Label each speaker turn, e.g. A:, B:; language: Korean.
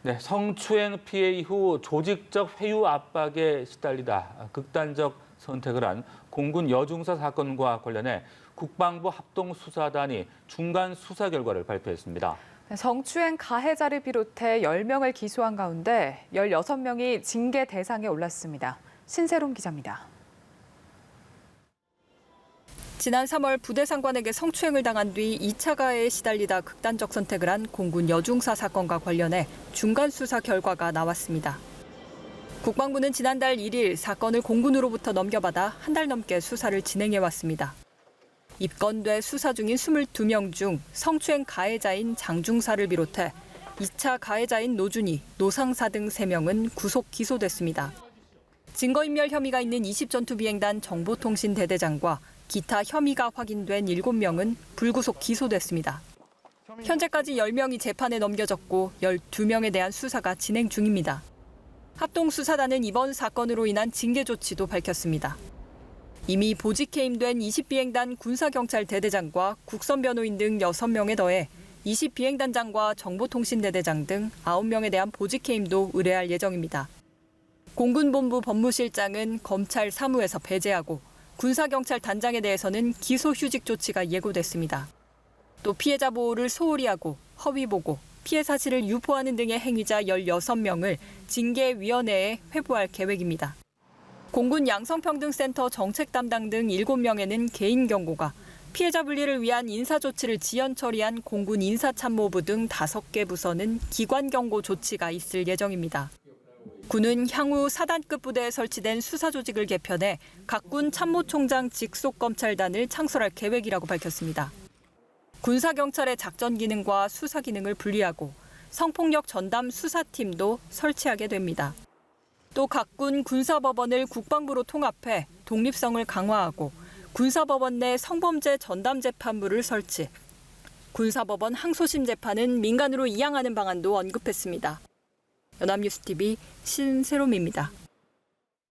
A: 네, 성추행 피해 이후 조직적 회유 압박에 시달리다 극단적 선택을 한 공군 여중사 사건과 관련해 국방부 합동수사단이 중간 수사 결과를 발표했습니다.
B: 성추행 가해자를 비롯해 10명을 기소한 가운데 16명이 징계 대상에 올랐습니다. 신세롬 기자입니다.
C: 지난 3월 부대 상관에게 성추행을 당한 뒤 2차 가해에 시달리다 극단적 선택을 한 공군 여중사 사건과 관련해 중간 수사 결과가 나왔습니다. 국방부는 지난달 1일 사건을 공군으로부터 넘겨받아 한 달 넘게 수사를 진행해왔습니다. 입건돼 수사 중인 22명 중 성추행 가해자인 장중사를 비롯해 2차 가해자인 노준희, 노상사 등 3명은 구속 기소됐습니다. 증거인멸 혐의가 있는 20전투비행단 정보통신대대장과 기타 혐의가 확인된 7명은 불구속 기소됐습니다. 현재까지 10명이 재판에 넘겨졌고 12명에 대한 수사가 진행 중입니다. 합동수사단은 이번 사건으로 인한 징계 조치도 밝혔습니다. 이미 보직 해임된 20비행단 군사경찰대대장과 국선변호인 등 6명에 더해 20비행단장과 정보통신대대장 등 9명에 대한 보직 해임도 의뢰할 예정입니다. 공군본부 법무실장은 검찰 사무에서 배제하고 군사경찰 단장에 대해서는 기소휴직 조치가 예고됐습니다. 또 피해자 보호를 소홀히 하고 허위 보고, 피해 사실을 유포하는 등의 행위자 16명을 징계위원회에 회부할 계획입니다. 공군 양성평등센터 정책 담당 등 7명에는 개인 경고가, 피해자 분리를 위한 인사조치를 지연 처리한 공군 인사참모부 등 5개 부서는 기관 경고 조치가 있을 예정입니다. 군은 향후 사단급 부대에 설치된 수사조직을 개편해 각군 참모총장 직속 검찰단을 창설할 계획이라고 밝혔습니다. 군사경찰의 작전 기능과 수사 기능을 분리하고 성폭력 전담 수사팀도 설치하게 됩니다. 또 각군 군사법원을 국방부로 통합해 독립성을 강화하고 군사법원 내 성범죄 전담 재판부를 설치, 군사법원 항소심 재판은 민간으로 이양하는 방안도 언급했습니다. 연합뉴스TV 신세롬입니다.